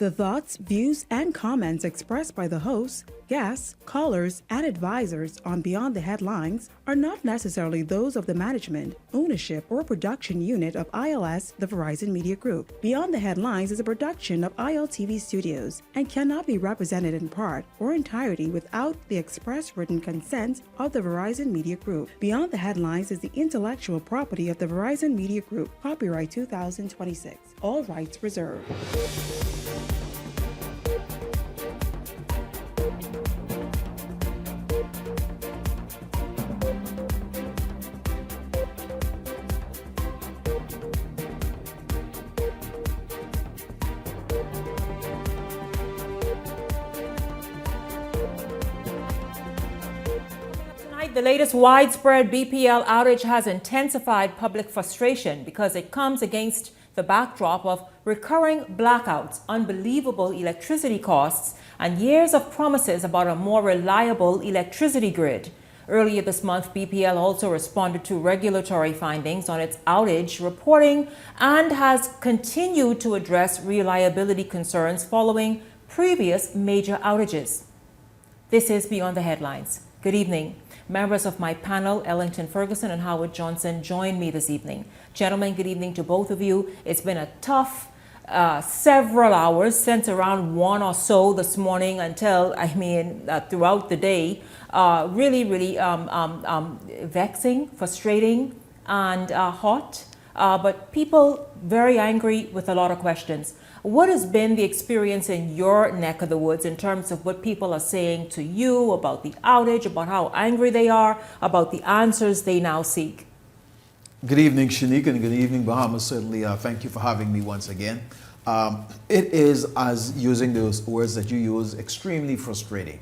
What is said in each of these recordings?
The thoughts, views, and comments expressed by the hosts, guests, callers, and advisors on Beyond the Headlines are not necessarily those of the management, ownership, or production unit of ILS, the Verizon Media Group. Beyond the Headlines is a production of ILTV Studios and cannot be represented in part or entirety without the express written consent of the Verizon Media Group. Beyond the Headlines is the intellectual property of the Verizon Media Group. Copyright 2026. All rights reserved. The latest widespread BPL outage has intensified public frustration because it comes against the backdrop of recurring blackouts, unbelievable electricity costs, and years of promises about a more reliable electricity grid. Earlier this month, BPL also responded to regulatory findings on its outage reporting and has continued to address reliability concerns following previous major outages. This is Beyond the Headlines. Good evening. Members of my panel, Ellington Ferguson and Howard Johnson, join me this evening. Gentlemen, good evening to both of you. It's been a tough several hours since around 1 or so this morning until, throughout the day. Really vexing, frustrating, and hot. But people very angry with a lot of questions. What has been the experience in your neck of the woods in terms of what people are saying to you about the outage, about how angry they are, about the answers they now seek? Good evening, Shanique, and good evening, Bahamas. Certainly, thank you for having me once again. It is, as using those words that you use, extremely frustrating.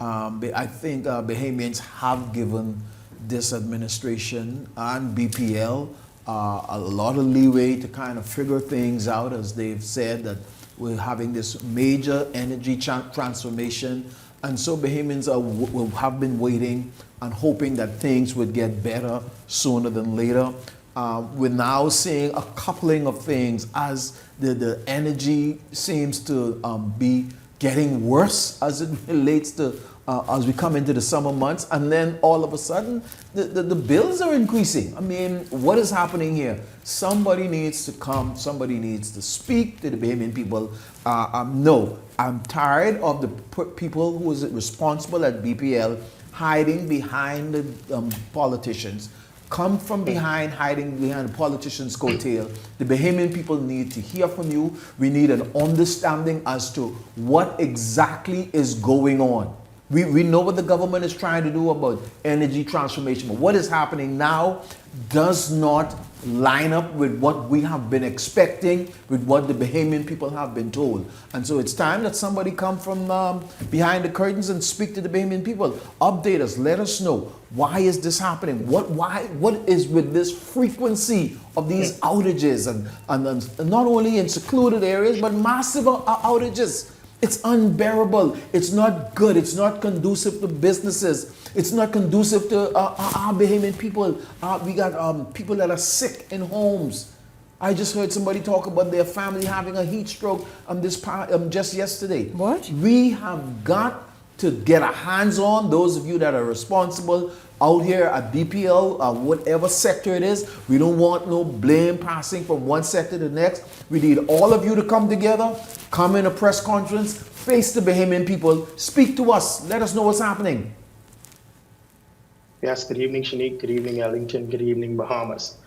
I think Bahamians have given this administration and BPL a lot of leeway to kind of figure things out, as they've said that we're having this major energy transformation, and so Bahamians have been waiting and hoping that things would get better sooner than later. We're now seeing a coupling of things as the energy seems to be getting worse as it relates to as we come into the summer months, and then all of a sudden the bills are increasing. I mean, what is happening here? Somebody needs to come, somebody needs to speak to the Bahamian people. No, I'm tired of the people who is responsible at BPL hiding behind the politicians. Come from behind, hiding behind the politicians' coattail. The Bahamian people need to hear from you. We need an understanding as to what exactly is going on. We know what the government is trying to do about energy transformation, but what is happening now does not line up with what we have been expecting, with what the Bahamian people have been told. And so it's time that somebody come from behind the curtains and speak to the Bahamian people. Update us, let us know, why is this happening? What is with this frequency of these outages and not only in secluded areas, but massive outages? It's unbearable. It's not good. It's not conducive to businesses. It's not conducive to our Bahamian people. We got people that are sick in homes. I just heard somebody talk about their family having a heat stroke just yesterday. What? We have got to get our hands on, those of you that are responsible out here at BPL, whatever sector it is. We don't want no blame passing from one sector to the next. We need all of you to come together, come in a press conference, face the Bahamian people, speak to us, let us know what's happening. Yes, good evening, Shanique. Good evening, Ellington. Good evening, Bahamas.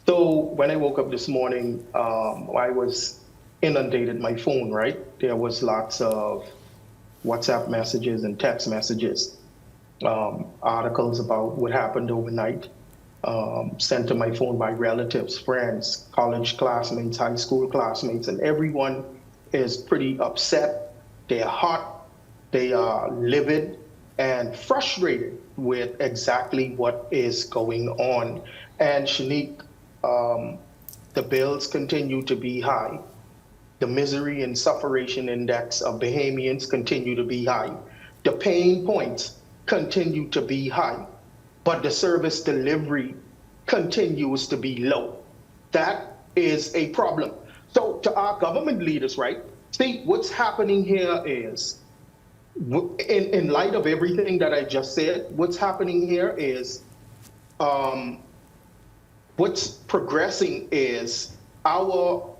So when I woke up this morning, I was inundated my phone, right? There was lots of WhatsApp messages and text messages, articles about what happened overnight, sent to my phone by relatives, friends, college classmates, high school classmates, and everyone is pretty upset. They're hot, they are livid and frustrated with exactly what is going on. And Shanique, the bills continue to be high. The misery and sufferation index of Bahamians continue to be high. The pain points continue to be high, but the service delivery continues to be low. That is a problem. So to our government leaders, right, See, what's happening here is, in light of everything that I just said, what's happening here is, um, what's progressing is our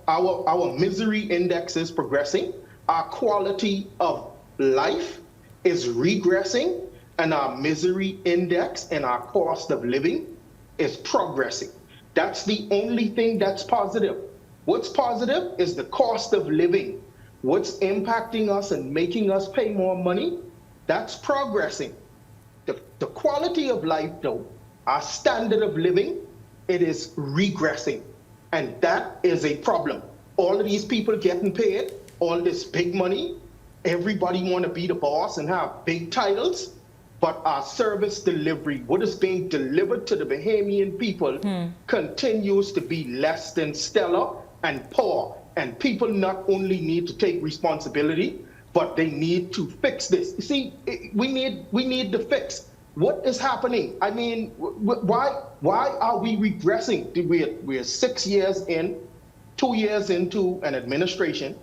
misery index is progressing, our quality of life is regressing, and our misery index and our cost of living is progressing. That's the only thing that's positive. What's positive is the cost of living. What's impacting us and making us pay more money, that's progressing. The quality of life, though, our standard of living, it is regressing. And that is a problem. All of these people getting paid, all this big money, everybody want to be the boss and have big titles, but our service delivery, what is being delivered to the Bahamian people, continues to be less than stellar and poor. And people not only need to take responsibility, but they need to fix this. You see, we need the fix. What is happening? I mean, why are we regressing? We're 6 years in, 2 years into an administration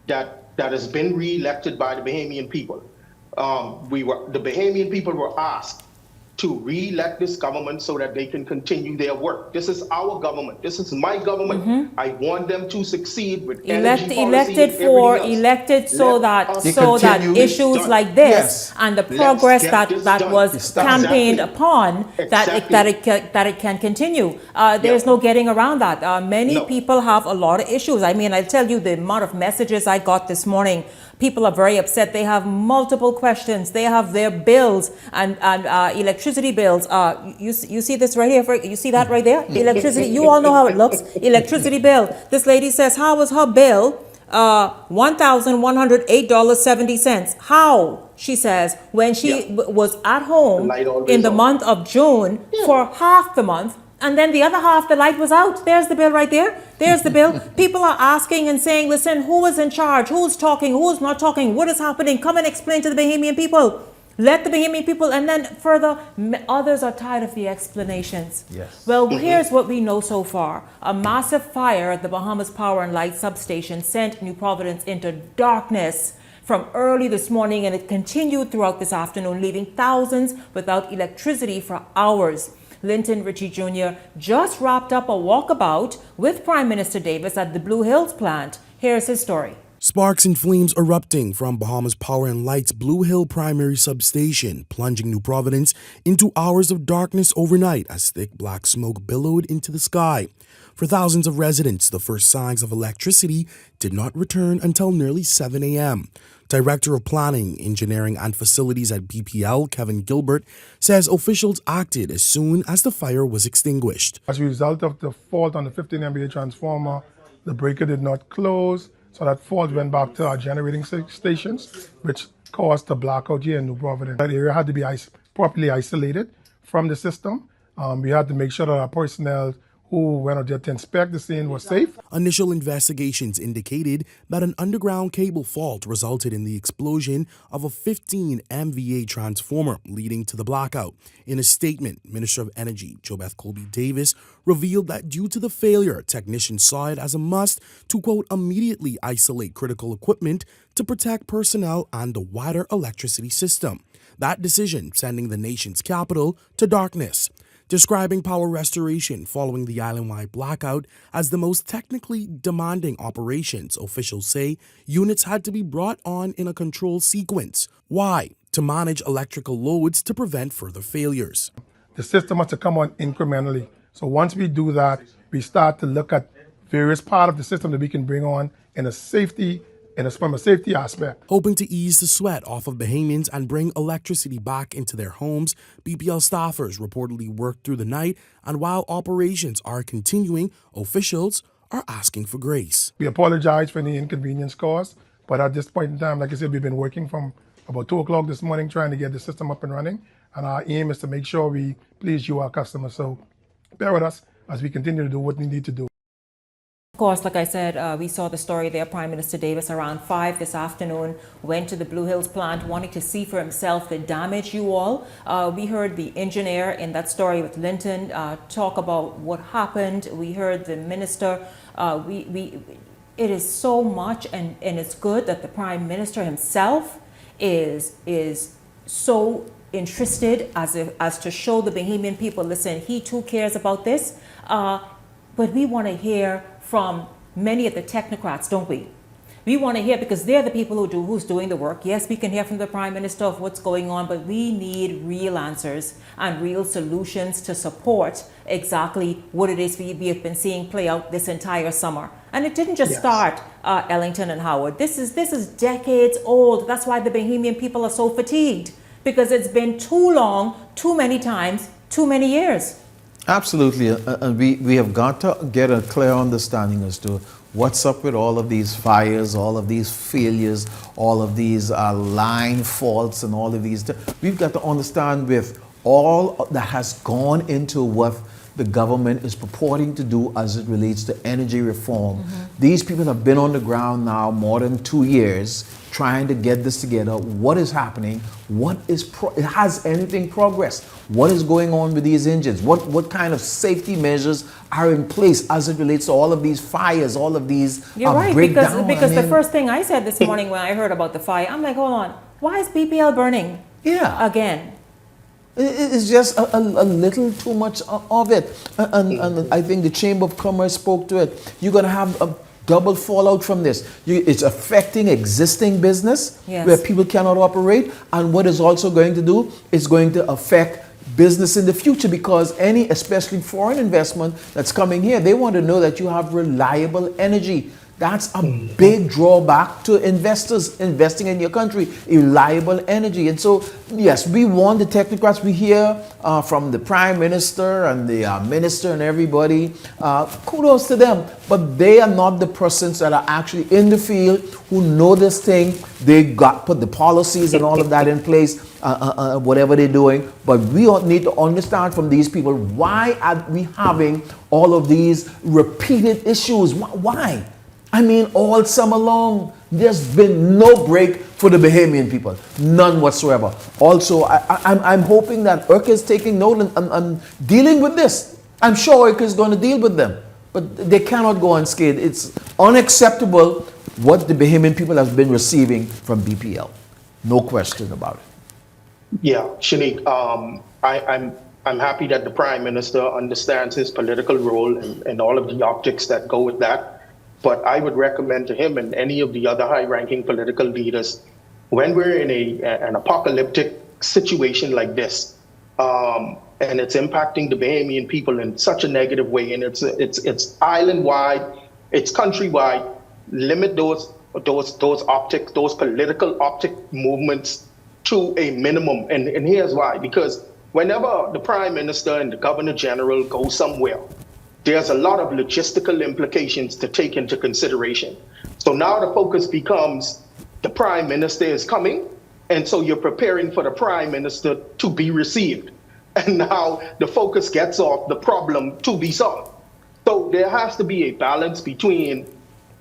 that has been re-elected by the Bahamian people. The Bahamian people were asked to re-elect this government so that they can continue their work. This is our government. This is my government. I want them to succeed with energy policy elected so that issues like this and the progress that was campaigned upon, that it can continue. There's no getting around that. Many people have a lot of issues. I mean, I'll tell you the amount of messages I got this morning. People are very upset. They have multiple questions. They have their bills and electricity bills. You see this right here? You see that right there? Electricity. You all know how it looks. Electricity bill. This lady says, how was her bill? $1,108.70. How? She says, when she was at home in the month of June for half the month, and then the other half, the light was out. There's the bill right there. There's the bill. People are asking and saying, listen, who is in charge? Who's talking? Who's not talking? What is happening? Come and explain to the Bahamian people. Let the Bahamian people, and then further, others are tired of the explanations. Yes. Well, here's what we know so far. A massive fire at the Bahamas Power and Light substation sent New Providence into darkness from early this morning, and it continued throughout this afternoon, leaving thousands without electricity for hours. Linton Ritchie Jr. just wrapped up a walkabout with Prime Minister Davis at the Blue Hills plant. Here's his story. Sparks and flames erupting from Bahamas Power and Light's Blue Hill primary substation, plunging New Providence into hours of darkness overnight as thick black smoke billowed into the sky. For thousands of residents, the first signs of electricity did not return until nearly 7 a.m. Director of Planning, Engineering and Facilities at BPL, Kevin Gilbert, says officials acted as soon as the fire was extinguished. As a result of the fault on the 15 MVA transformer, the breaker did not close, so that fault went back to our generating stations, which caused the blackout here in New Providence. That area had to be properly isolated from the system. We had to make sure that our personnel who went out there to inspect the scene was safe. Initial investigations indicated that an underground cable fault resulted in the explosion of a 15 MVA transformer, leading to the blackout. In a statement, Minister of Energy Jobeth Colby Davis revealed that due to the failure, technicians saw it as a must to, quote, immediately isolate critical equipment to protect personnel and the wider electricity system. That decision sending the nation's capital to darkness. Describing power restoration following the island-wide blackout as the most technically demanding operations, officials say units had to be brought on in a controlled sequence. Why? To manage electrical loads to prevent further failures. The system has to come on incrementally. So once we do that, we start to look at various parts of the system that we can bring on from a safety aspect. Hoping to ease the sweat off of Bahamians and bring electricity back into their homes, BPL staffers reportedly worked through the night, and while operations are continuing, officials are asking for grace. We apologize for any inconvenience caused, but at this point in time, like I said, we've been working from about 2 o'clock this morning trying to get the system up and running, and our aim is to make sure we please you, our customers. So bear with us as we continue to do what we need to do. Of course, like I said, we saw the story there. Prime Minister Davis around 5 this afternoon went to the Blue Hills plant wanting to see for himself the damage, you all. We heard the engineer in that story with Linton talk about what happened. We heard the minister. it is so much, and it's good that the Prime Minister himself is so interested as to show the Bahamian people, listen, he too cares about this. But we want to hear from many of the technocrats, don't we? We want to hear, because they're the people who's doing the work. Yes, we can hear from the Prime Minister of what's going on, but we need real answers and real solutions to support exactly what it is we have been seeing play out this entire summer. And it didn't just start Ellington and Howard. This is decades old. That's why the Bahamian people are so fatigued, because it's been too long, too many times, too many years. Absolutely, and we have got to get a clear understanding as to what's up with all of these fires, all of these failures, all of these line faults and all of these. We've got to understand with all that has gone into what the government is purporting to do as it relates to energy reform. These people have been on the ground now more than 2 years trying to get this together. What is happening? What is has anything progressed? What is going on with these engines? What kind of safety measures are in place as it relates to all of these fires, all of these You're right, breakdowns? because the first thing I said this morning when I heard about the fire, I'm like, hold on, why is BPL burning again? It's just a little too much of it. And I think the Chamber of Commerce spoke to it. You're going to have a double fallout from this. It's affecting existing business where people cannot operate. And what it's also going to do is going to affect business in the future, because especially foreign investment that's coming here, they want to know that you have reliable energy. That's a big drawback to investors investing in your country, reliable energy. And so, yes, we want the technocrats. We hear from the Prime Minister and the Minister and everybody. Kudos to them. But they are not the persons that are actually in the field who know this thing. They put the policies and all of that in place, whatever they're doing. But we need to understand from these people, why are we having all of these repeated issues? Why? I mean, all summer long, there's been no break for the Bahamian people, none whatsoever. Also, I'm hoping that IRCA is taking note and dealing with this. I'm sure IRCA is going to deal with them, but they cannot go unscathed. It's unacceptable what the Bahamian people have been receiving from BPL. No question about it. Yeah, Shanique, I'm happy that the Prime Minister understands his political role and all of the optics that go with that. But I would recommend to him and any of the other high-ranking political leaders, when we're in an apocalyptic situation like this, and it's impacting the Bahamian people in such a negative way, and it's island-wide, it's countrywide, limit those optics, those political optic movements to a minimum. And here's why: because whenever the Prime Minister and the Governor General go somewhere, there's a lot of logistical implications to take into consideration. So now the focus becomes the Prime Minister is coming, and so you're preparing for the Prime Minister to be received. And now the focus gets off the problem to be solved. So there has to be a balance between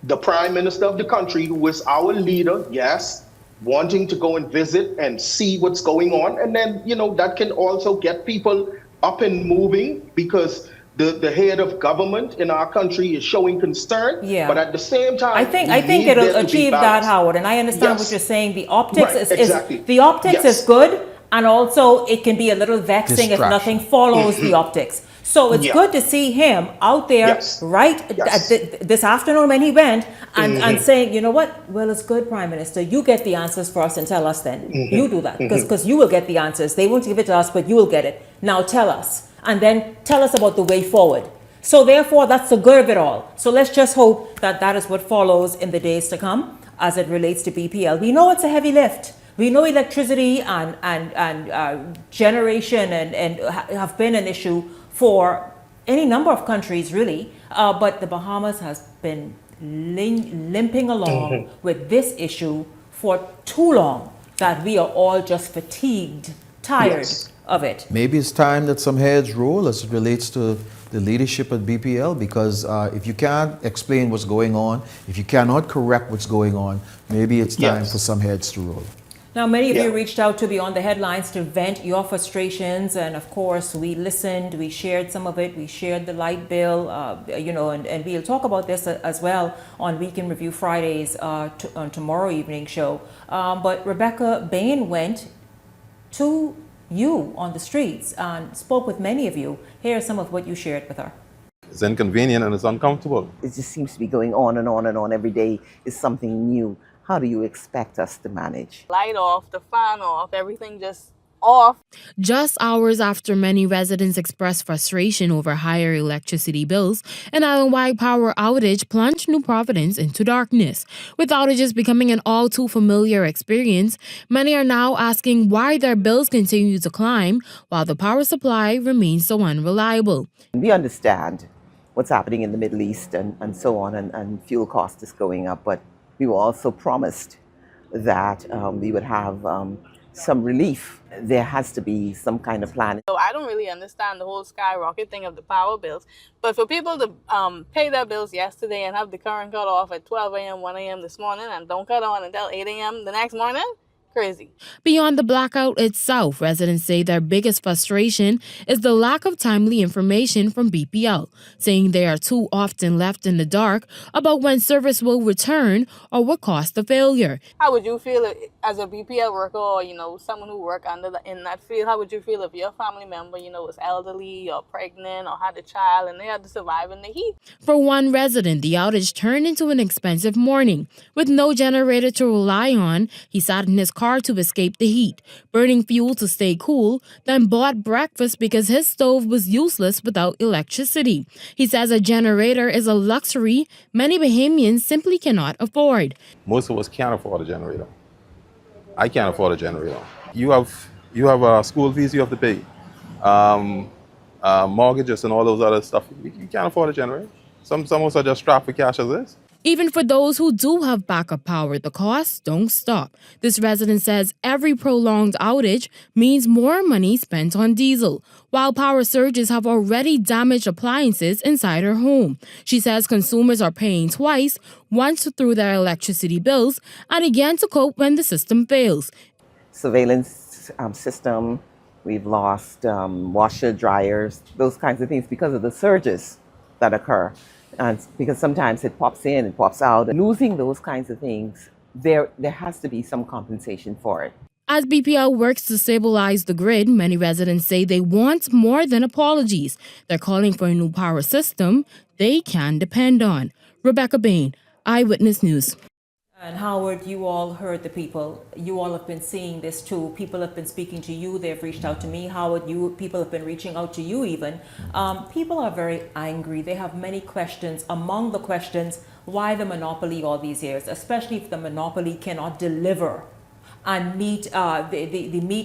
the Prime Minister of the country, who is our leader, yes, wanting to go and visit and see what's going on. And then, that can also get people up and moving, because the head of government in our country is showing concern, but at the same time, I think it'll achieve that, Howard. And I understand what you're saying. The optics is good, and also it can be a little vexing if nothing follows the optics. So it's good to see him out there this afternoon when he went and saying, you know what? Well, it's good, Prime Minister. You get the answers for us and tell us then. You do that, because you will get the answers. They won't give it to us, but you will get it. Now tell us. And then tell us about the way forward. So therefore, that's the good of it all. So let's just hope that that is what follows in the days to come as it relates to BPL. We know it's a heavy lift. We know electricity and generation and have been an issue for any number of countries, really. But the Bahamas has been limping along with this issue for too long, that we are all just fatigued, tired of it. Maybe it's time that some heads roll as it relates to the leadership at BPL, because if you can't explain what's going on, if you cannot correct what's going on, maybe it's time for some heads to roll. Now, many of Yeah. you reached out to Beyond the Headlines to vent your frustrations, and of course, we listened, we shared some of it, we shared the light bill, and we'll talk about this as well on Weekend Review Fridays on tomorrow evening show. But Rebecca Bain went to you on the streets and spoke with many of you. Here's some of what you shared with her. It's inconvenient and it's uncomfortable. It just seems to be going on and on and on. Every day is something new. How do you expect us to manage? Light off, the fan off, everything just off. Just hours after many residents expressed frustration over higher electricity bills, an island-wide power outage plunged New Providence into darkness. With outages becoming an all too familiar experience, many are now asking why their bills continue to climb while the power supply remains so unreliable. We understand what's happening in the Middle East and so on, and fuel cost is going up, but we were also promised that we would have some relief. There has to be some kind of plan. So I don't really understand the whole skyrocket thing of the power bills. But for people to pay their bills yesterday and have the current cut off at 12 a.m., 1 a.m. this morning and don't cut on until 8 a.m. the next morning, crazy. Beyond the blackout itself, residents say their biggest frustration is the lack of timely information from BPL, saying they are too often left in the dark about when service will return or what caused the failure. How would you feel as a BPL worker or, someone who work in that field? How would you feel if your family member, was elderly or pregnant or had a child and they had to survive in the heat? For one resident, the outage turned into an expensive morning. With no generator to rely on, he sat in his car to escape the heat, burning fuel to stay cool, then bought breakfast because his stove was useless without electricity. He says a generator is a luxury many Bahamians simply cannot afford. Most of us can't afford a generator. I can't afford a generator. You have school fees you have to pay, mortgages and all those other stuff. You can't afford a generator. Some of us are just strapped for cash as is. Even for those who do have backup power, the costs don't stop. This resident says every prolonged outage means more money spent on diesel, while power surges have already damaged appliances inside her home. She says consumers are paying twice, once through their electricity bills and again to cope when the system fails. Surveillance system, we've lost washer, dryers, those kinds of things because of the surges that occur. And because sometimes it pops in, it pops out. Losing those kinds of things, there has to be some compensation for it. As BPL works to stabilize the grid, many residents say they want more than apologies. They're calling for a new power system they can depend on. Rebecca Bain, Eyewitness News. And Howard, you all heard the people. You all have been seeing this too. People have been speaking to you. They've reached out to me. Howard, people have been reaching out to you even. People are very angry. They have many questions. Among the questions, why the monopoly all these years, especially if the monopoly cannot deliver and meet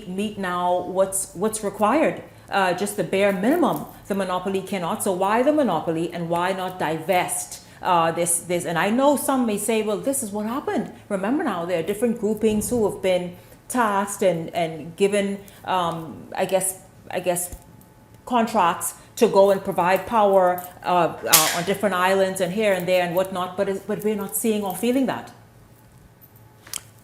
meet now what's required. Just the bare minimum. The monopoly cannot. So why the monopoly and why not divest? This, and I know some may say, well, this is what happened. Remember now, there are different groupings who have been tasked and given, I guess, contracts to go and provide power on different islands and here and there and whatnot. But we're not seeing or feeling that.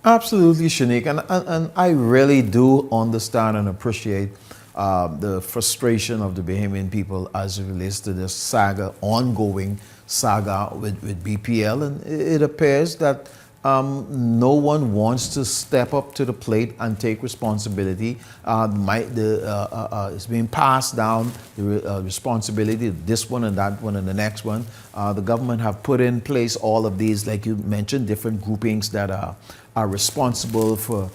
Absolutely, Shanique, and I really do understand and appreciate the frustration of the Bahamian people as it relates to this ongoing saga with BPL, and it appears that no one wants to step up to the plate and take responsibility. It's being passed down, the responsibility, this one and that one and the next one. The government have put in place all of these, like you mentioned, different groupings that are responsible for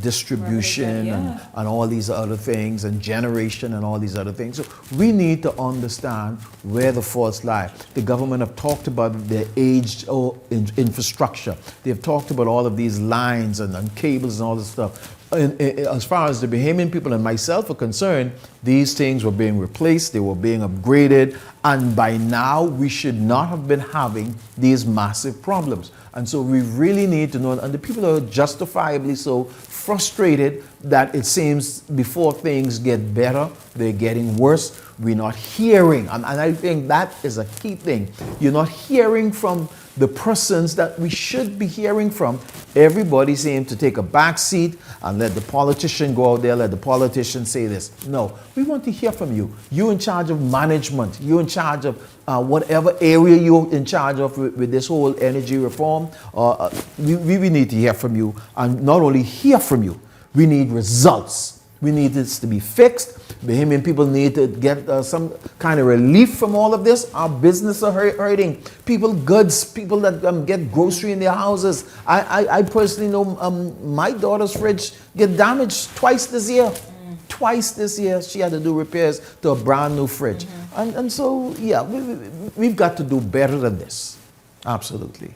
distribution and all these other things, and generation and all these other things. So we need to understand where the faults lie. The government have talked about their aged infrastructure. They've talked about all of these lines and cables and all this stuff. As far as the Bahamian people and myself are concerned, these things were being replaced, they were being upgraded, and by now we should not have been having these massive problems. And so we really need to know, and the people are justifiably so frustrated that it seems before things get better, they're getting worse. We're not hearing, and I think that is a key thing. You're not hearing from the persons that we should be hearing from. Everybody seems to take a back seat and let the politician go out there, let the politician say this. No, we want to hear from you. You in charge of management. You in charge of whatever area you're in charge of with this whole energy reform. We need to hear from you, and not only hear from you, we need results. We need this to be fixed. Bahamian people need to get some kind of relief from all of this. Our business are hurting. People that get grocery in their houses. I personally know my daughter's fridge get damaged twice this year. Twice this year she had to do repairs to a brand new fridge. And so, yeah, we've got to do better than this. Absolutely.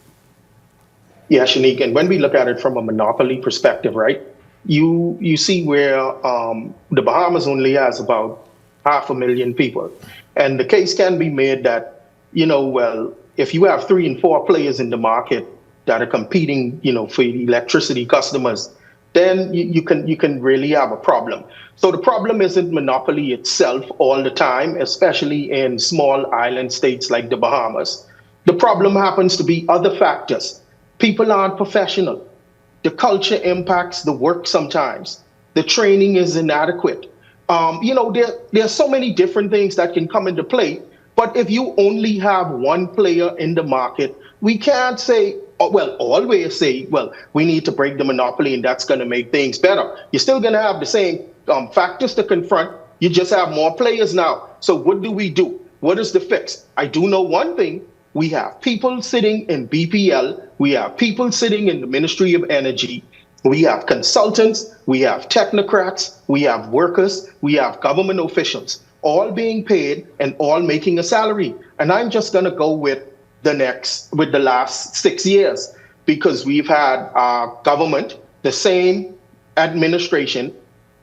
Yeah, Shanique, and when we look at it from a monopoly perspective, right? You see where the Bahamas only has about 500,000 people. And the case can be made that, well, if you have 3 and 4 players in the market that are competing, for the electricity customers, then you can really have a problem. So the problem isn't monopoly itself all the time, especially in small island states like the Bahamas. The problem happens to be other factors. People aren't professional. The culture impacts the work sometimes. The training is inadequate. There are so many different things that can come into play. But if you only have one player in the market, we can't say, always say, we need to break the monopoly and that's going to make things better. You're still going to have the same factors to confront. You just have more players now. So what do we do? What is the fix? I do know one thing. We have people sitting in BPL. We have people sitting in the Ministry of Energy. We have consultants. We have technocrats. We have workers. We have government officials, all being paid and all making a salary. And I'm just going to go with the last 6 years, because we've had government, the same administration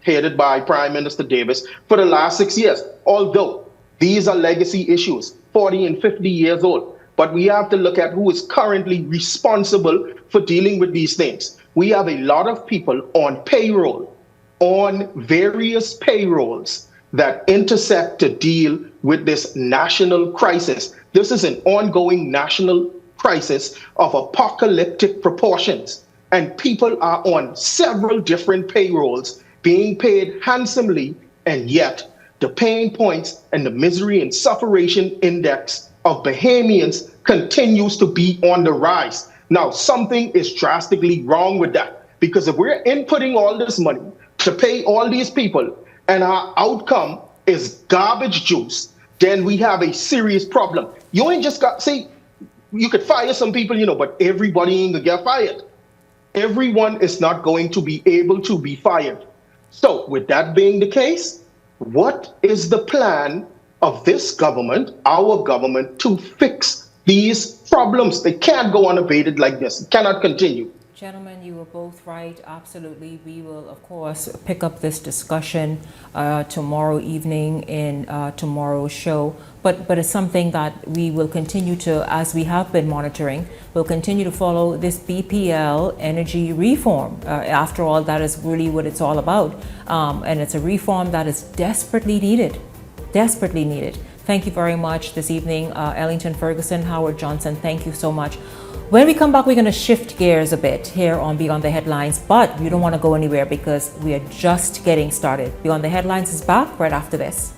headed by Prime Minister Davis for the last 6 years. Although these are legacy issues, 40 and 50 years old. But we have to look at who is currently responsible for dealing with these things. We have a lot of people on payroll, on various payrolls that intersect to deal with this national crisis. This is an ongoing national crisis of apocalyptic proportions. And people are on several different payrolls being paid handsomely, and yet the pain points and the misery and sufferation index of Bahamians continues to be on the rise. Now, something is drastically wrong with that, because if we're inputting all this money to pay all these people and our outcome is garbage juice, then we have a serious problem. You ain't just got, you could fire some people, but everybody ain't gonna get fired. Everyone is not going to be able to be fired. So with that being the case, what is the plan of this government, our government, to fix these problems? They can't go unabated like this. It cannot continue. Gentlemen, you were both right. Absolutely. We will, of course, pick up this discussion tomorrow evening in tomorrow's show. But it's something that we will continue to, as we have been monitoring, we'll continue to follow this BPL energy reform. After all, that is really what it's all about. And it's a reform that is desperately needed. Desperately needed. Thank you very much this evening, Ellington Ferguson, Howard Johnson. Thank you so much. When we come back, we're going to shift gears a bit here on Beyond the Headlines, but you don't want to go anywhere because we are just getting started. Beyond the Headlines is back right after this.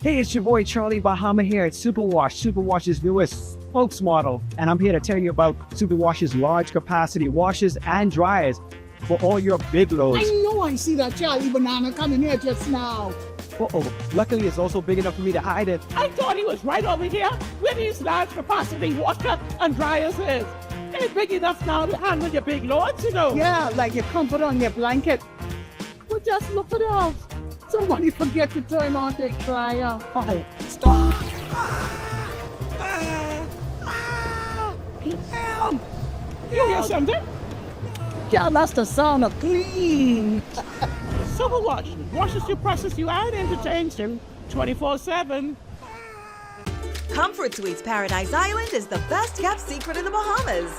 Hey, it's your boy Charlie Bahama here at Superwash, Superwash's newest spokesmodel, and I'm here to tell you about Superwash's large capacity washers and dryers for all your big loads. I know I see that Charlie Banana coming here just now. Luckily it's also big enough for me to hide it. I thought he was right over here where these large capacity washer and dryers is. They're big enough now to handle your big loads, Yeah, like your comfort on your blanket. Well, just look at us. Somebody forget to turn on the dryer. Oh, stop! Help! You hear something? Yeah, that's the sound of clean. Superwash washes you, presses you, and entertains you 24/7. Comfort Suites Paradise Island is the best kept secret in the Bahamas.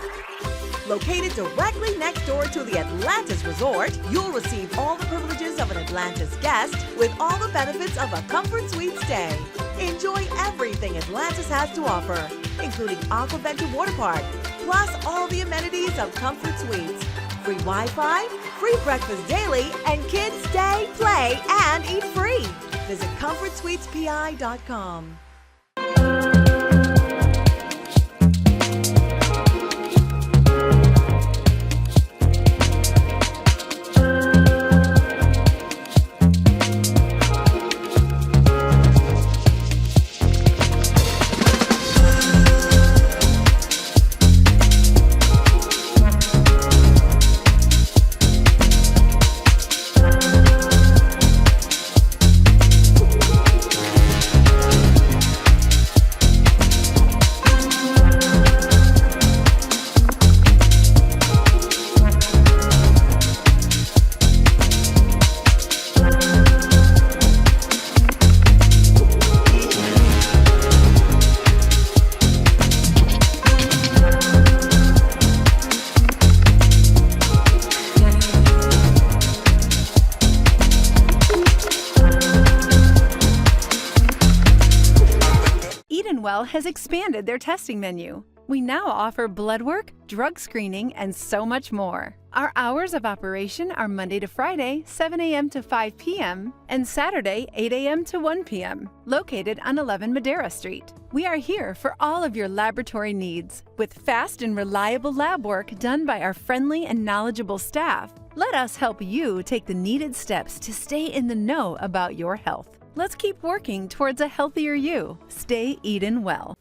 Located directly next door to the Atlantis Resort, you'll receive all the privileges of an Atlantis guest with all the benefits of a comfort suite stay. Enjoy everything Atlantis has to offer, including Aquaventure Water Park, plus all the amenities of comfort suites. Free Wi-Fi, free breakfast daily, and kids stay, play, and eat free. Visit ComfortSuitesPI.com. Has expanded their testing menu. We now offer blood work, drug screening, and so much more. Our hours of operation are Monday to Friday, 7 a.m. to 5 p.m., and Saturday, 8 a.m. to 1 p.m., located on 11 Madera Street. We are here for all of your laboratory needs, with fast and reliable lab work done by our friendly and knowledgeable staff. Let us help you take the needed steps to stay in the know about your health. Let's keep working towards a healthier you. Stay eatin' well.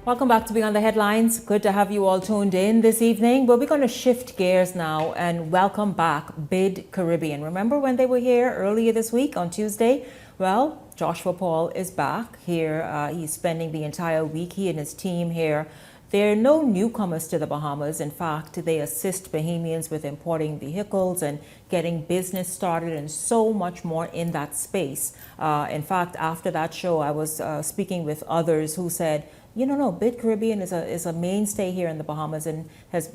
Welcome back to Beyond the Headlines. Good to have you all tuned in this evening. But we're going to shift gears now and welcome back Bid Caribbean. Remember when they were here earlier this week on Tuesday? Well, Joshua Paul is back here. He's spending the entire week, he and his team here. They're no newcomers to the Bahamas. In fact, they assist Bahamians with importing vehicles and getting business started and so much more in that space. In fact, after that show, I was speaking with others who said, no, Bid Caribbean is a mainstay here in the Bahamas, and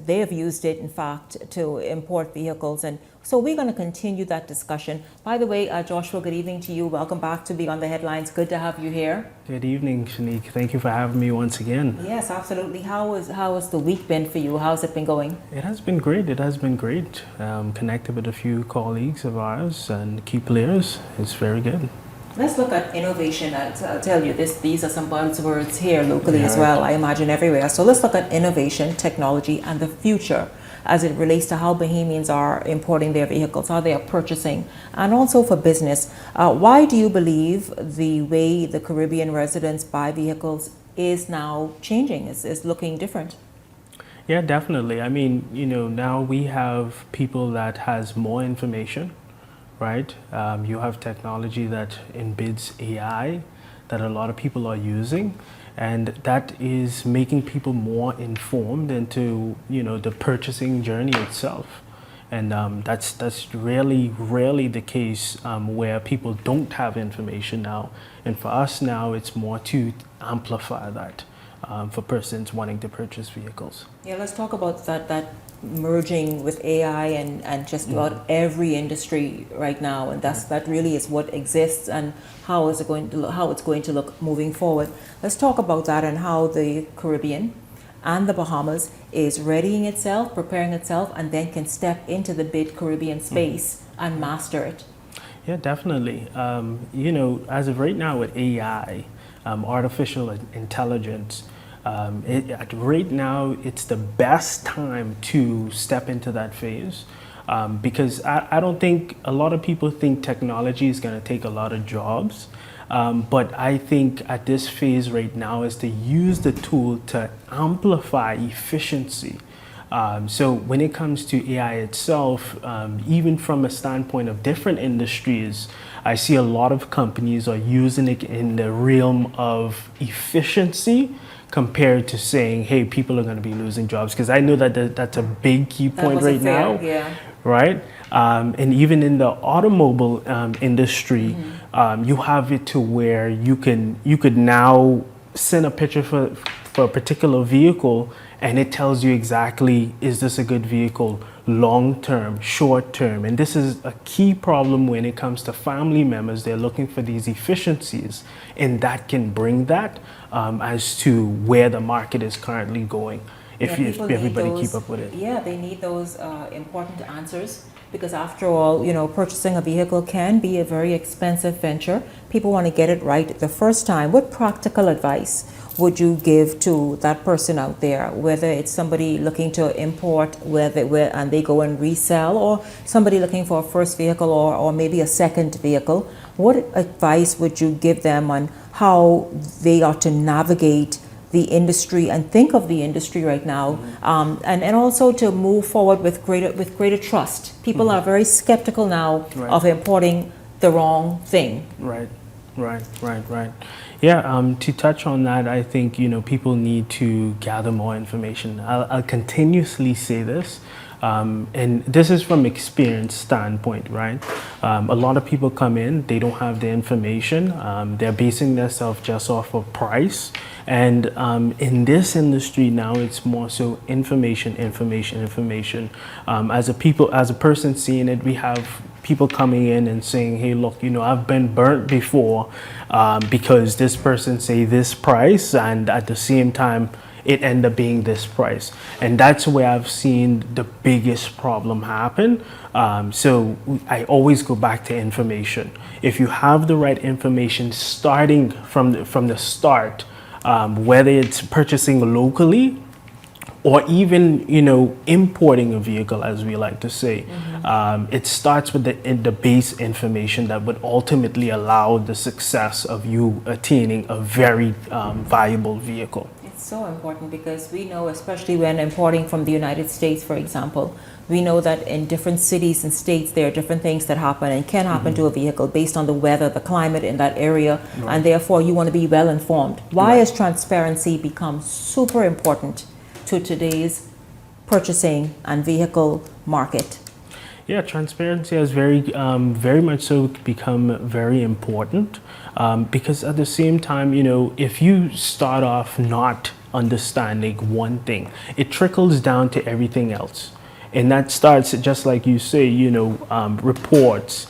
they have used it, in fact, to import vehicles. And so we're going to continue that discussion. By the way, Joshua, good evening to you. Welcome back to Beyond the Headlines. Good to have you here. Good evening, Shanique. Thank you for having me once again. Yes, absolutely. How has the week been for you? How's it been going? It has been great. Connected with a few colleagues of ours and key players. It's very good. Let's look at innovation. I'll tell you, these are some buzzwords here locally as well, I imagine everywhere. So let's look at innovation, technology, and the future as it relates to how Bahamians are importing their vehicles, how they are purchasing, and also for business. Why do you believe the way the Caribbean residents buy vehicles is now changing, is looking different? Yeah, definitely. I mean, now we have people that has more information. Right? You have technology that embeds AI that a lot of people are using, and that is making people more informed into, the purchasing journey itself. And that's rarely the case where people don't have information now. And for us now, it's more to amplify that for persons wanting to purchase vehicles. Yeah, let's talk about that merging with AI and just about every industry right now, and that really is what exists, and how it's going to look moving forward. Let's talk about that and how the Caribbean and the Bahamas is readying itself, preparing itself, and then can step into the Bid Caribbean space and master it. Yeah, definitely. As of right now with AI, artificial intelligence, right now it's the best time to step into that phase, because I don't think a lot of people think technology is going to take a lot of jobs, but I think at this phase right now is to use the tool to amplify efficiency. So when it comes to AI itself, even from a standpoint of different industries, I see a lot of companies are using it in the realm of efficiency, compared to saying, hey, people are going to be losing jobs. Because I know that that's a big key point right now, right? And even in the automobile industry, you have it to where you could now send a picture for a particular vehicle, and it tells you exactly, is this a good vehicle, long term, short term. And this is a key problem when it comes to family members. They're looking for these efficiencies, and that can bring that as to where the market is currently going. If everybody keep up with it. Yeah, they need those important answers, because after all, purchasing a vehicle can be a very expensive venture. People want to get it right the first time. What practical advice would you give to that person out there, whether it's somebody looking to import and they go and resell, or somebody looking for a first vehicle or maybe a second vehicle? What advice would you give them on how they ought to navigate the industry and think of the industry right now, and also to move forward with greater trust? People are very skeptical now of importing the wrong thing. Right. Yeah, to touch on that, I think, people need to gather more information. I'll continuously say this, and this is from experience standpoint, right? A lot of people come in, they don't have the information, they're basing themselves just off of price. And in this industry now, it's more so information. As a person seeing it, we have people coming in and saying, hey, look, I've been burnt before because this person say this price, and at the same time, it ended up being this price. And that's where I've seen the biggest problem happen. So I always go back to information. If you have the right information starting from the start, whether it's purchasing locally or even, importing a vehicle, as we like to say, it starts with the base information that would ultimately allow the success of you attaining a very valuable vehicle. It's so important, because we know, especially when importing from the United States, for example, we know that in different cities and states, there are different things that happen and can happen to a vehicle based on the weather, the climate in that area, and therefore you want to be well informed. Why has transparency become super important to today's purchasing and vehicle market? Yeah, transparency has very much so become very important, because at the same time, if you start off not understanding one thing, it trickles down to everything else. And that starts, just like you say, reports,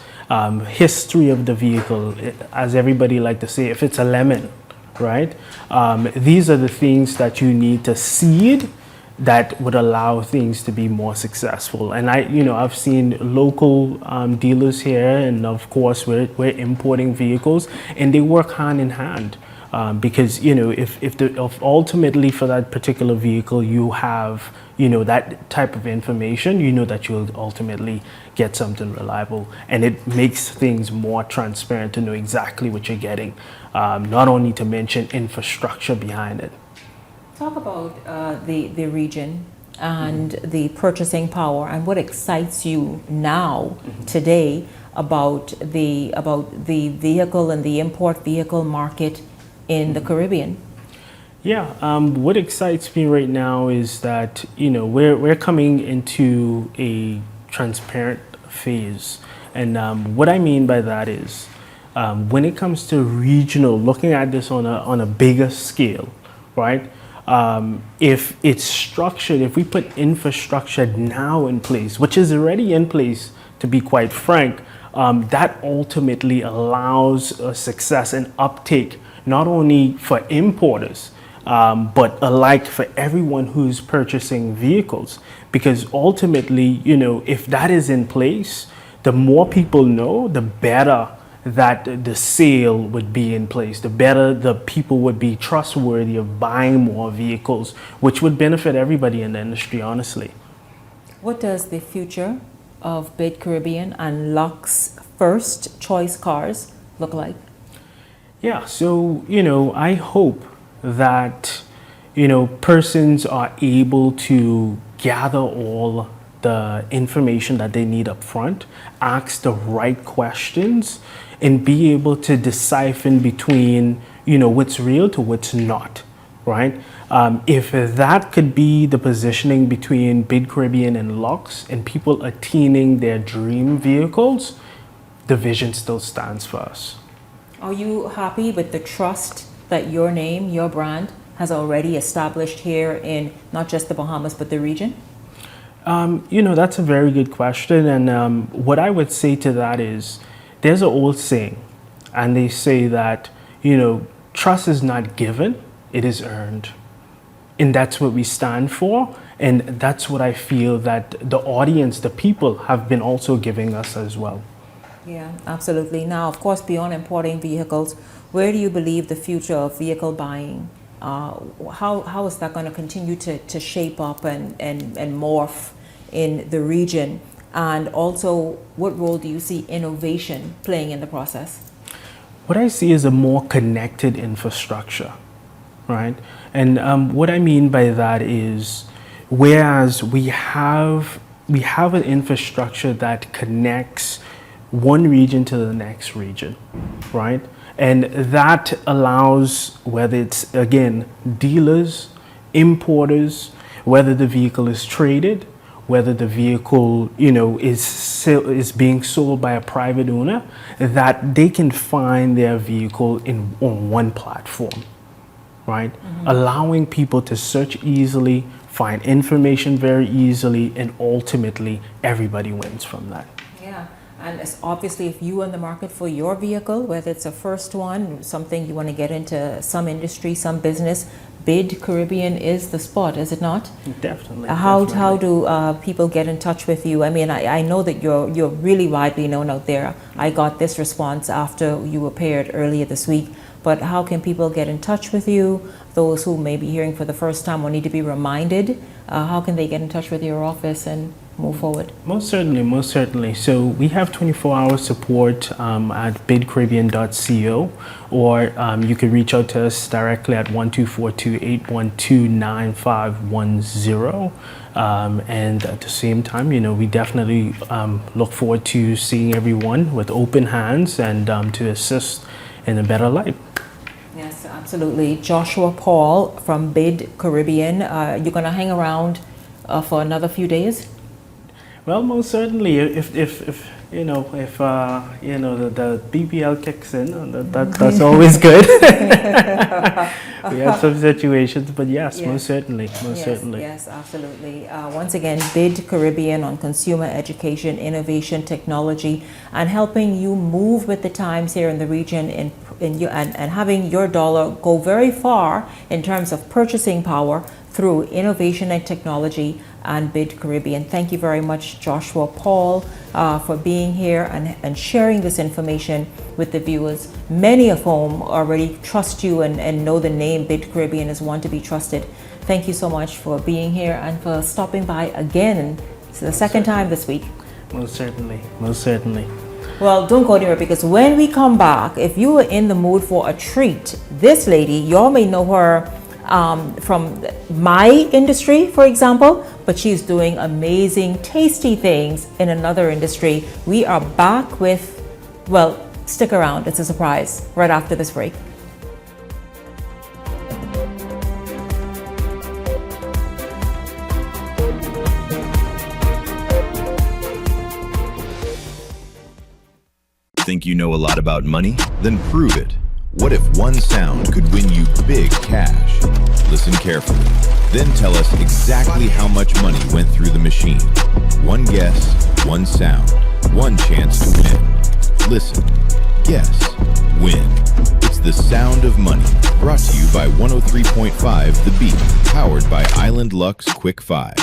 history of the vehicle, as everybody like to say, if it's a lemon, right? These are the things that you need to seed that would allow things to be more successful. And I've seen local dealers here, and of course we're importing vehicles, and they work hand in hand. Because if ultimately for that particular vehicle you have that type of information, that you'll ultimately get something reliable, and it makes things more transparent to know exactly what you're getting. Not only to mention infrastructure behind it. Talk about the region and the purchasing power, and what excites you now today about the vehicle and the import vehicle market in the Caribbean. Yeah, what excites me right now is that we're coming into a transparent phase, and what I mean by that is when it comes to regional, looking at this on a bigger scale, right? If it's structured, if we put infrastructure now in place, which is already in place, to be quite frank, that ultimately allows a success and uptake, not only for importers, but alike for everyone who's purchasing vehicles. Because ultimately, if that is in place, the more people know, the better that the sale would be in place, the better the people would be trustworthy of buying more vehicles, which would benefit everybody in the industry, honestly. What does the future of Bid Caribbean and Locke's first choice cars look like? Yeah, so, I hope that, persons are able to gather all the information that they need up front, ask the right questions, and be able to decipher between, what's real to what's not, right? If that could be the positioning between Bid Caribbean and Lux, and people attaining their dream vehicles, the vision still stands for us. Are you happy with the trust that your name, your brand, has already established here in not just the Bahamas, but the region? That's a very good question. And what I would say to that is, there's an old saying, and they say that, trust is not given, it is earned. And that's what we stand for. And that's what I feel that the audience, the people, have been also giving us as well. Yeah, absolutely. Now, of course, beyond importing vehicles, where do you believe the future of vehicle buying, how is that going to continue to shape up and morph in the region? And also, what role do you see innovation playing in the process? What I see is a more connected infrastructure, right? And what I mean by that is, whereas we have an infrastructure that connects one region to the next region, right? And that allows, whether it's, again, dealers, importers, whether the vehicle is traded, whether the vehicle, is being sold by a private owner, that they can find their vehicle on one platform, right? Mm-hmm. Allowing people to search easily, find information very easily, and ultimately everybody wins from that. Yeah. And it's obviously, if you are in the market for your vehicle, whether it's a first one, something you want to get into some industry, some business, Bid Caribbean is the spot, is it not? Definitely. How do people get in touch with you? I mean, I know that you're really widely known out there. I got this response after you appeared earlier this week. But how can people get in touch with you? Those who may be hearing for the first time or need to be reminded, how can they get in touch with your office and move forward? Most certainly. So we have 24-hour support at bidcaribbean.co, or you can reach out to us directly at 1-242-812-9510. And at the same time, we definitely look forward to seeing everyone with open hands and to assist in a better life. Yes, absolutely. Joshua Paul from Bid Caribbean, you're going to hang around for another few days? Well, most certainly. If the BPL kicks in, that's always good. We have some situations, but yes, most certainly. Yes, absolutely. Once again, Bid Caribbean on consumer education, innovation, technology, and helping you move with the times here in the region and having your dollar go very far in terms of purchasing power through innovation and technology and Bid Caribbean. Thank you very much, Joshua Paul, for being here and sharing this information with the viewers, many of whom already trust you and know the name Bid Caribbean is one to be trusted. Thank you so much for being here and for stopping by again. It's the second time this week. Most certainly. Well, don't go anywhere, because when we come back, if you are in the mood for a treat, this lady, you all may know her from my industry, for example, but she's doing amazing, tasty things in another industry. We are back with, well, stick around, it's a surprise, right after this break. Think you know a lot about money? Then prove it. What if one sound could win you big cash? Listen carefully. Then tell us exactly how much money went through the machine. One guess, one sound, one chance to win. Listen, guess, win. It's the sound of money. Brought to you by 103.5 The Beat. Powered by Island Lux Quick 5.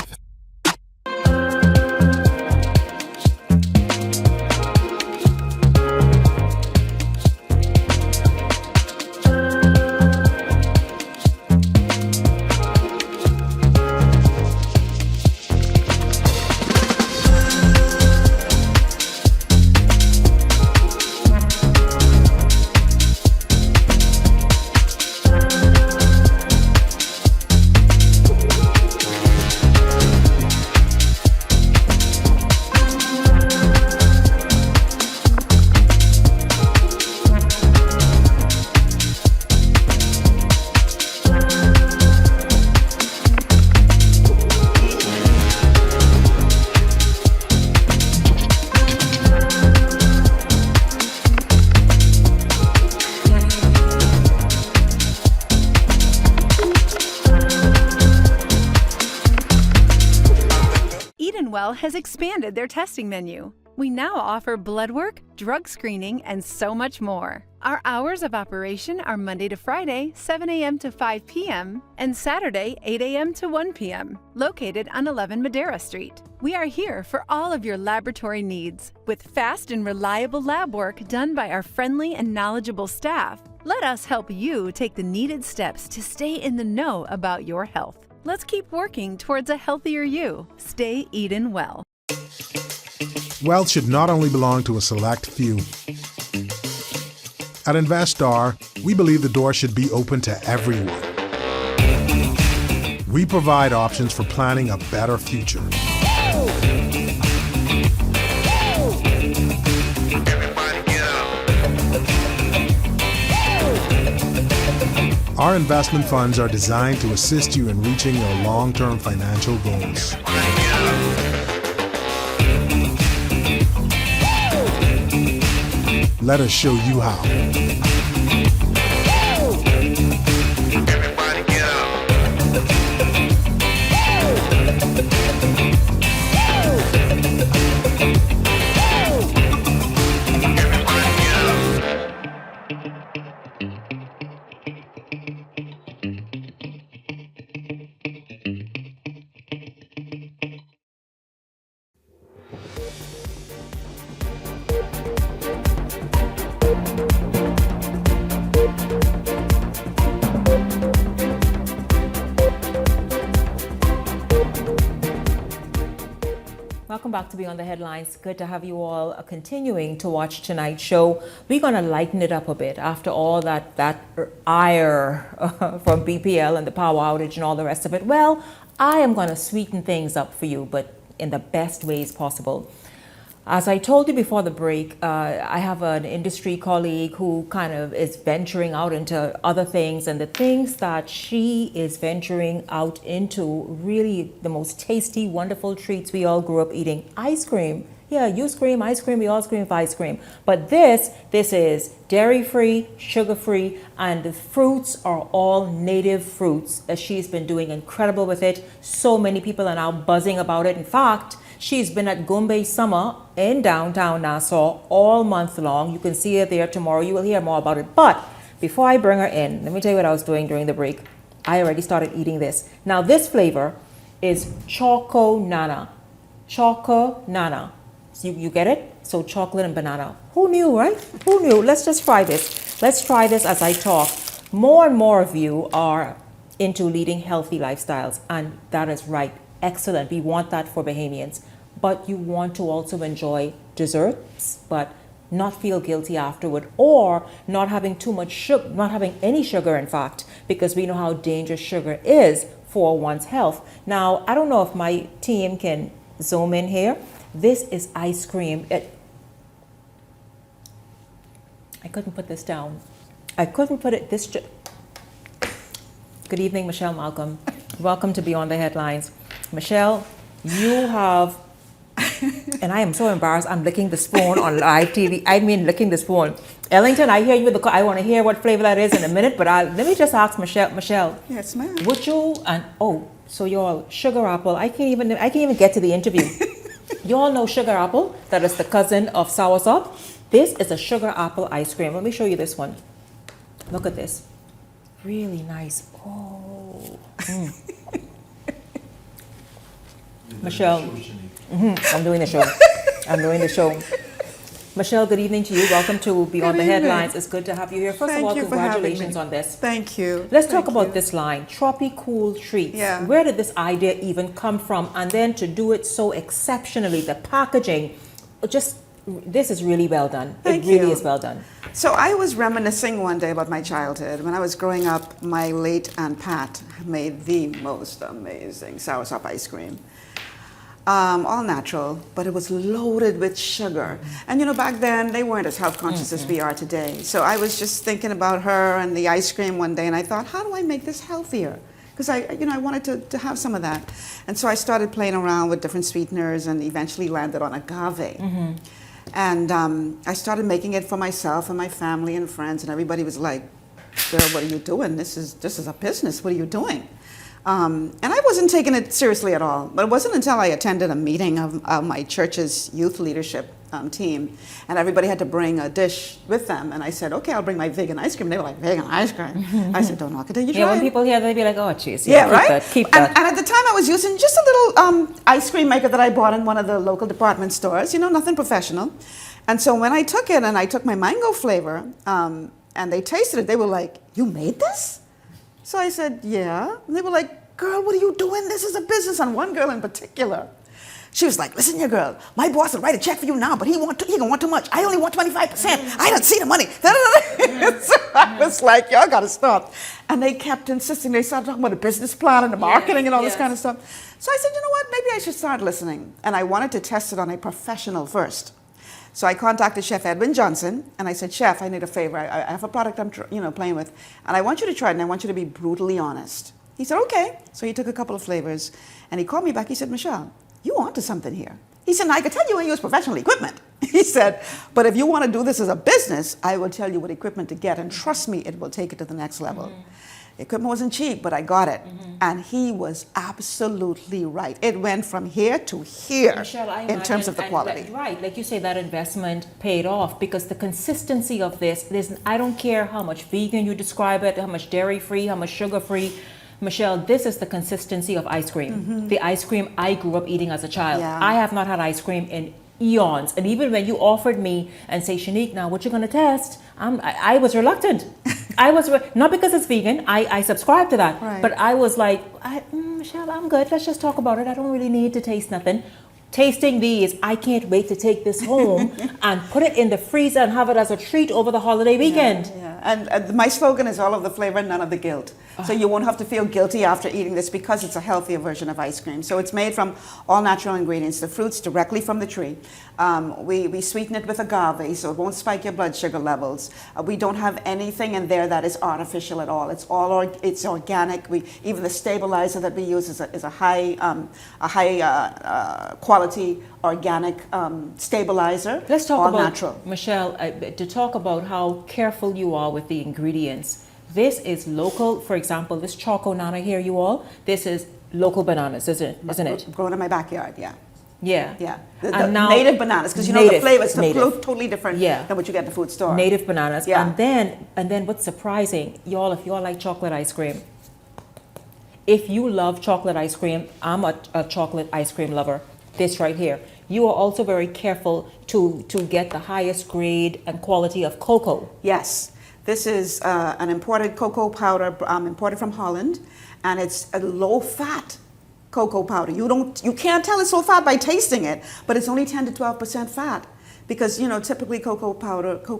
Well has expanded their testing menu. We now offer blood work, drug screening, and so much more. Our hours of operation are Monday to Friday, 7 a.m. to 5 p.m., and Saturday, 8 a.m. to 1 p.m., located on 11 Madera Street. We are here for all of your laboratory needs, with fast and reliable lab work done by our friendly and knowledgeable staff. Let us help you take the needed steps to stay in the know about your health. Let's keep working towards a healthier you. Stay eating well. Wealth should not only belong to a select few. At InvestStar, we believe the door should be open to everyone. We provide options for planning a better future. Our investment funds are designed to assist you in reaching your long-term financial goals. Let us show you how. Welcome back to Beyond the Headlines. Good to have you all continuing to watch tonight's show. We're going to lighten it up a bit after all that ire from BPL and the power outage and all the rest of it. Well, I am going to sweeten things up for you, but in the best ways possible. As I told you before the break, I have an industry colleague who kind of is venturing out into other things, and the things that she is venturing out into, really the most tasty, wonderful treats we all grew up eating. Ice cream. Yeah, you scream ice cream, we all scream for ice cream. But this is dairy-free, sugar-free, and the fruits are all native fruits. She's been doing incredible with it. So many people are now buzzing about it. In fact, she's been at Gombe Summer in downtown Nassau all month long. You can see her there tomorrow. You will hear more about it. But before I bring her in, let me tell you what I was doing during the break. I already started eating this. Now, this flavor is Choco Nana. Choco Nana. So you get it? So chocolate and banana. Who knew, right? Who knew? Let's just try this. Let's try this as I talk. More and more of you are into leading healthy lifestyles, and that is right. Excellent. We want that for Bahamians. But you want to also enjoy desserts, but not feel guilty afterward, or not having too much sugar, not having any sugar, in fact, because we know how dangerous sugar is for one's health. Now, I don't know if my team can zoom in here. This is ice cream. I couldn't put this down. I couldn't put it this. Good evening, Michelle Malcolm. Welcome to Beyond the Headlines. Michelle, you have, and I am so embarrassed, I'm licking the spoon on live TV. I mean, licking the spoon. Ellington, I hear you with the, I want to hear what flavor that is in a minute, but let me just ask Michelle. Yes, ma'am. Would you, so y'all, sugar apple, I can't even get to the interview. You all know sugar apple, that is the cousin of soursop. This is a sugar apple ice cream. Let me show you this one. Look at this. Really nice. Oh. Michelle, I'm doing the show. I'm doing the show. Michelle, good evening to you. Welcome to Beyond the Headlines. It's good to have you here. First of all, congratulations on this. Thank you. Let's talk about this line, Tropicool Treats. Yeah. Where did this idea even come from? And then to do it so exceptionally, the packaging, this is really well done. It really is well done. So I was reminiscing one day about my childhood. When I was growing up, my late Aunt Pat made the most amazing soursop ice cream. All natural, but it was loaded with sugar. And you know, back then they weren't as health conscious as we are today. So I was just thinking about her and the ice cream one day, and I thought, how do I make this healthier? Because I wanted to have some of that. And so I started playing around with different sweeteners and eventually landed on agave. And I started making it for myself and my family and friends, and everybody was like, girl, what are you doing? This is a business. What are you doing? And I wasn't taking it seriously at all. But it wasn't until I attended a meeting of my church's youth leadership team, and everybody had to bring a dish with them. And I said, okay, I'll bring my vegan ice cream. They were like, vegan ice cream? I said, don't knock it till you try Yeah, when it. people hear that, they'd be like, oh, jeez. Yeah, right? Keep that. And at the time I was using just a little ice cream maker that I bought in one of the local department stores, nothing professional. And so when I took it and I took my mango flavor and they tasted it, they were like, you made this? So I said, yeah. And they were like, girl, what are you doing? This is a business. And one girl in particular, she was like, listen, your girl, my boss will write a check for you now, but he gonna want too much. I only want 25%. I don't see the money. So I was like, y'all gotta stop. And they kept insisting. They started talking about the business plan and the marketing and all this kind of stuff. So I said, you know what, maybe I should start listening. And I wanted to test it on a professional first. So I contacted Chef Edwin Johnson, and I said, Chef, I need a favor. I have a product I'm playing with, and I want you to try it, and I want you to be brutally honest. He said, okay. So he took a couple of flavors, and he called me back. He said, Michelle, you onto something here. He said, now, I could tell you I use professional equipment. He said, but if you want to do this as a business, I will tell you what equipment to get, and trust me, it will take it to the next level. Equipment wasn't cheap, but I got it. And he was absolutely right. It went from here to here in terms of the quality. Right, like you say, that investment paid off because the consistency of this, I don't care how much vegan you describe it, how much dairy-free, how much sugar-free. Michelle, this is the consistency of ice cream. The ice cream I grew up eating as a child. Yeah. I have not had ice cream in eons. And even when you offered me and say, Shanique, now what you going to test? I was reluctant. Not because it's vegan. I subscribe to that. Right. But I was like, Michelle, I'm good. Let's just talk about it. I don't really need to taste nothing. Tasting these, I can't wait to take this home and put it in the freezer and have it as a treat over the holiday weekend. Yeah. And my slogan is all of the flavor, none of the guilt. So you won't have to feel guilty after eating this because it's a healthier version of ice cream. So it's made from all natural ingredients, the fruits directly from the tree. We sweeten it with agave, so it won't spike your blood sugar levels. We don't have anything in there that is artificial at all. It's it's organic. Even the stabilizer that we use is a high quality organic stabilizer. Let's talk all about natural. Michelle, to talk about how careful you are with the ingredients. This is local. For example, this Choco Nana here, you all. This is local bananas, isn't it? Grown in my backyard, yeah. Yeah. Yeah. And now, native bananas, because the flavor is totally different than what you get in the food store. Native bananas. Yeah. And then what's surprising, y'all, if y'all like chocolate ice cream, if you love chocolate ice cream, I'm a chocolate ice cream lover. This right here. You are also very careful to get the highest grade and quality of cocoa. Yes. This is an imported cocoa powder, imported from Holland, and it's a low-fat cocoa powder. You can't tell it's low fat by tasting it, but it's only 10 to 12% fat. Because typically cocoa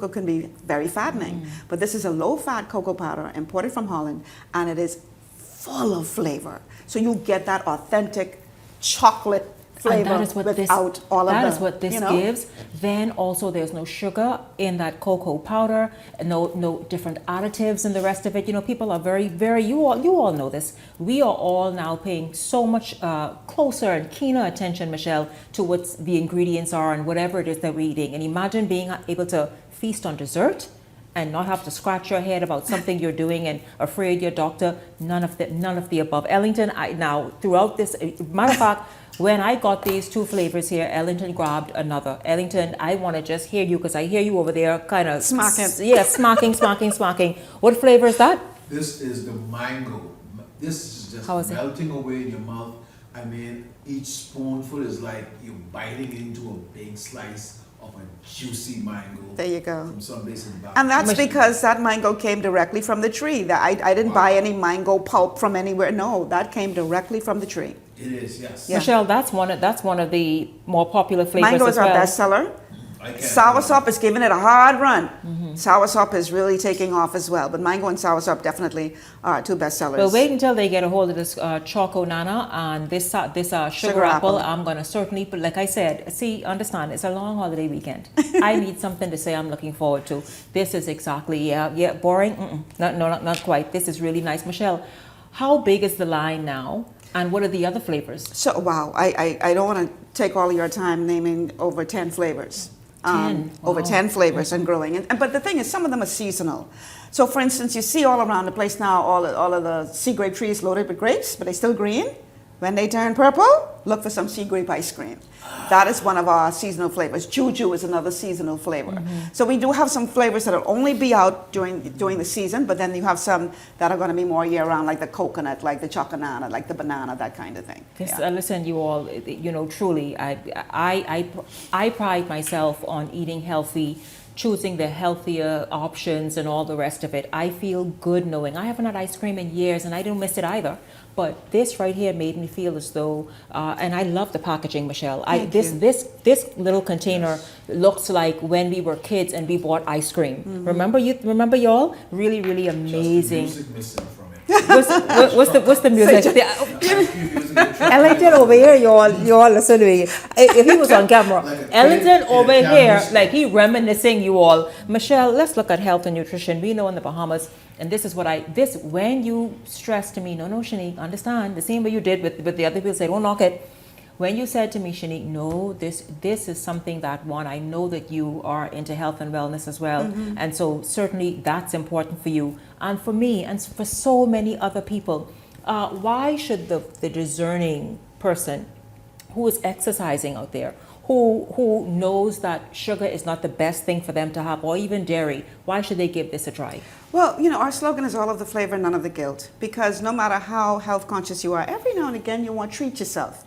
can be very fattening, but this is a low-fat cocoa powder imported from Holland, and it is full of flavor. So you get that authentic chocolate flavor and that is what without all of that the, is what this gives. Then also there's no sugar in that cocoa powder, no different additives and the rest of it. People are very, very, you all know this. We are all now paying so much closer and keener attention, Michelle, to what the ingredients are and whatever it is that we're eating. And imagine being able to feast on dessert and not have to scratch your head about something you're doing and afraid your doctor. None of the above. Ellington, now throughout this, matter of fact, when I got these two flavors here, Ellington grabbed another. Ellington, I want to just hear you because I hear you over there kind of smacking. Smacking. What flavor is that? This is the mango. This is just melting away in your mouth. I mean, each spoonful is like you're biting into a big slice of a juicy mango. There you go. From someplace in the back. And that's because that mango came directly from the tree. I didn't buy any mango pulp from anywhere. No, that came directly from the tree. It is, yes. Yeah. Michelle, that's one of the more popular flavors. Mango is as well. our bestseller. Soursop is giving it a hard run. Soursop is really taking off as well, but mango and soursop definitely are two bestsellers. Well, wait until they get a hold of this Choco Nana and this sugar apple. I'm going to certainly, but like I said, understand, it's a long holiday weekend. I need something to say I'm looking forward to. This is exactly, boring? Not quite. This is really nice. Michelle, how big is the line now? And what are the other flavors? So, wow, I don't want to take all of your time naming over 10 flavors. over 10 flavors and growing. But the thing is, some of them are seasonal. So for instance, you see all around the place now all of the sea grape trees loaded with grapes, but they're still green. When they turn purple, look for some sea grape ice cream. That is one of our seasonal flavors. Juju is another seasonal flavor. So we do have some flavors that will only be out during the season, but then you have some that are going to be more year-round, like the coconut, like the chocanana, like the banana, that kind of thing. Listen, you all, truly, I pride myself on eating healthy, choosing the healthier options and all the rest of it. I feel good knowing. I haven't had ice cream in years, and I don't miss it either. But this right here made me feel as though, and I love the packaging, Michelle. This little container looks like when we were kids and we bought ice cream. Remember y'all? Really, really amazing. Just the music missing from it. What's the music? Ellington over here, y'all listen to me. If he was on camera, Ellington over here, like he reminiscing you all. Michelle, let's look at health and nutrition. We know in the Bahamas, and this is what when you stress to me, no, Shanique, understand, the same way you did with the other people say, don't knock it. When you said to me, Shanique, no, this is something that, one, I know that you are into health and wellness as well. And so certainly that's important for you. And for me, and for so many other people, why should the discerning person who is exercising out there, who knows that sugar is not the best thing for them to have, or even dairy, why should they give this a try? Well, our slogan is all of the flavor, none of the guilt. Because no matter how health conscious you are, every now and again you want to treat yourself.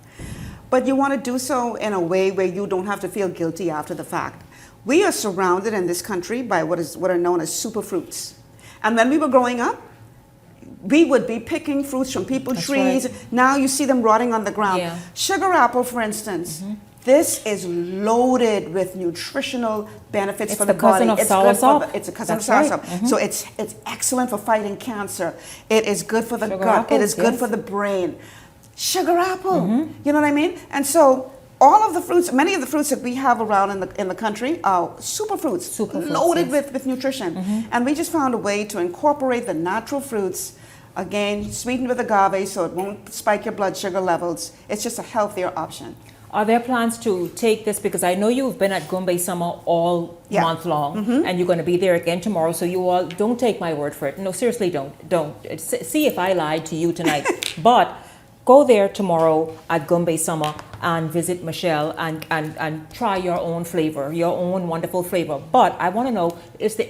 But you want to do so in a way where you don't have to feel guilty after the fact. We are surrounded in this country by what are known as superfruits. And when we were growing up, we would be picking fruits from people's trees. Right. Now you see them rotting on the ground. Yeah. Sugar apple, for instance. This is loaded with nutritional benefits for the body. It's a cousin of soursop. So it's excellent for fighting cancer. It is good for the gut. It is good for the brain. Sugar apple, you know what I mean? And so all of the fruits, many of the fruits that we have around in the country are superfruits, loaded with nutrition. And we just found a way to incorporate the natural fruits, again, sweetened with agave so it won't spike your blood sugar levels. It's just a healthier option. Are there plans to take this, because I know you've been at Gumbe Summer all month long, and you're going to be there again tomorrow, so you all don't take my word for it. No, seriously, don't. See if I lied to you tonight. But go there tomorrow at Gumbe Summer and visit Michelle and try your own flavor, your own wonderful flavor. But I want to know,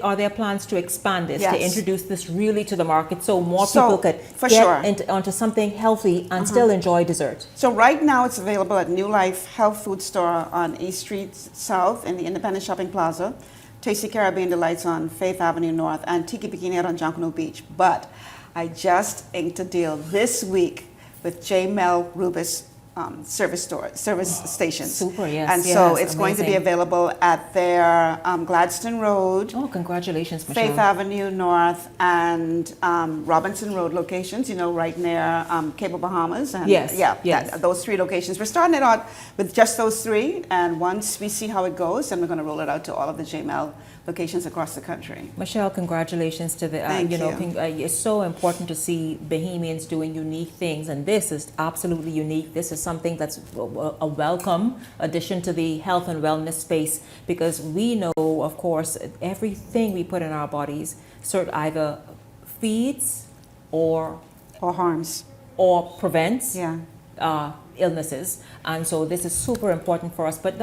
are there plans to expand this, to introduce this really to the market so more people could get onto something healthy and still enjoy dessert? So right now it's available at New Life Health Food Store on East Street South in the Independent Shopping Plaza, Tasty Caribbean Delights on Faith Avenue North, and Tiki Bikini on Junkanoo Beach. But I just inked a deal this week with J. Mel Rubis service stations. Super, yes. And so it's going to be available at their Gladstone Road. Oh, congratulations, Michelle. Faith Avenue North and Robinson Road locations, right near Cable Bahamas. And those three locations. We're starting it out with just those three, and once we see how it goes, then we're going to roll it out to all of the JML locations across the country. Michelle, congratulations to the, Thank you. It's so important to see Bahamians doing unique things, and this is absolutely unique. This is something that's a welcome addition to the health and wellness space, because we know, of course, everything we put in our bodies either feeds or harms or prevents illnesses. And so this is super important for us. But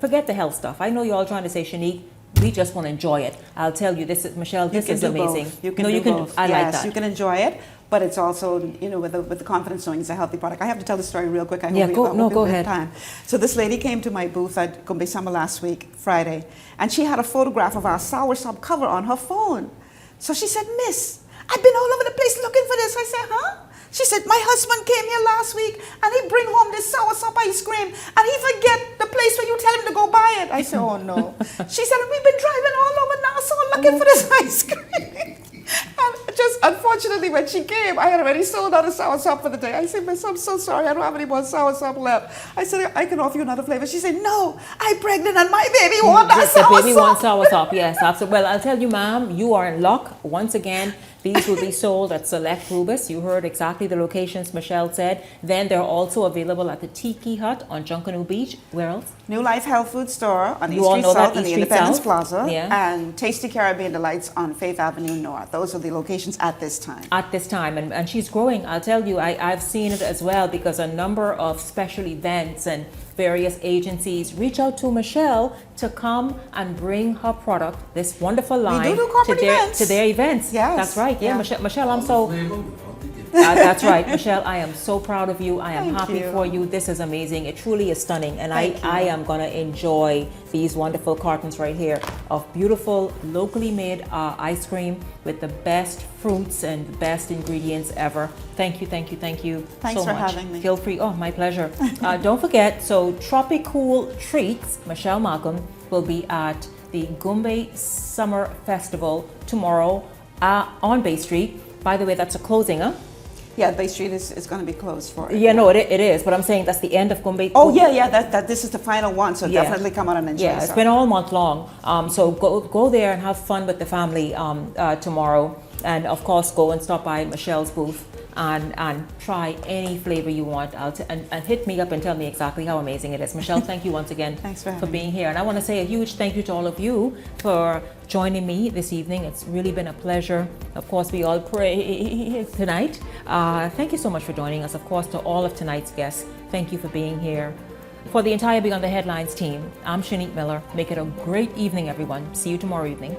forget the health stuff. I know you're all trying to say, Shanique, we just want to enjoy it. I'll tell you, Michelle, this is amazing. You can do both. I like that. You can enjoy it, but it's also, with the confidence knowing it's a healthy product. I have to tell the story real quick. Go ahead. Time. So this lady came to my booth at Gumbe Summer last week, Friday, and she had a photograph of our soursop cover on her phone. So she said, Miss, I've been all over the place looking for this. I said, huh? She said, my husband came here last week and he bring home this soursop ice cream and he forget the place where you tell him to go buy it. I said, oh no. She said, we've been driving all over Nassau looking for this ice cream. And just unfortunately, Unfortunately, when she came, I had already sold out of soursop for the day. I said, Miss, I'm so sorry, I don't have any more soursop left. I said, I can offer you another flavor. She said, no, I'm pregnant and my baby wants that soursop. The baby wants soursop, yes, absolutely. Well, I'll tell you, ma'am, you are in luck. Once again, these will be sold at Select Rubus. You heard exactly the locations Michelle said. Then they're also available at the Tiki Hut on Junkanoo Beach. Where else? New Life Health Food Store on You East all Street know that, South and East the Street Independence South? Plaza, Yeah. and Tasty Caribbean Delights on Faith Avenue North. Those are the locations at this time. At this time, and she's growing. I'll tell you, I've seen it as well, because a number of special events and various agencies reach out to Michelle to come and bring her product, this wonderful line, do corporate events. to their events. Yes. That's right. Yeah, Yeah. Michelle, I'm so. That's right, Michelle. I am so proud of you. I am Thank happy you. for you. This is amazing. It truly is stunning, and Thank you. I am gonna enjoy these wonderful cartons right here of beautiful, locally made ice cream with the best fruits and the best ingredients ever. Thank you, thank you, thank you Thanks so for much. having me. Feel free. Oh, my pleasure. Don't forget, so Tropicool Treats, Michelle Malcolm, will be at the Gumbe Summer Festival tomorrow on Bay Street. By the way, that's a closing, huh? Yeah, Bay Street is going to be closed for it. Yeah, no, it is, but I'm saying that's the end of Gumbe. Oh, yeah, that this is the final one, so Yeah. definitely come out and enjoy Yeah, it's some. been all month long. So go there and have fun with the family tomorrow. And of course, go and stop by Michelle's booth and try any flavor you want. And hit me up and tell me exactly how amazing it is. Michelle, thank you once again Thanks for having being here. And I want to say a huge thank you to all of you for joining me this evening. It's really been a pleasure. Of course, we all pray tonight. Thank you so much for joining us. Of course, to all of tonight's guests, thank you for being here. For the entire Beyond the Headlines team, I'm Shanique Miller. Make it a great evening, everyone. See you tomorrow evening.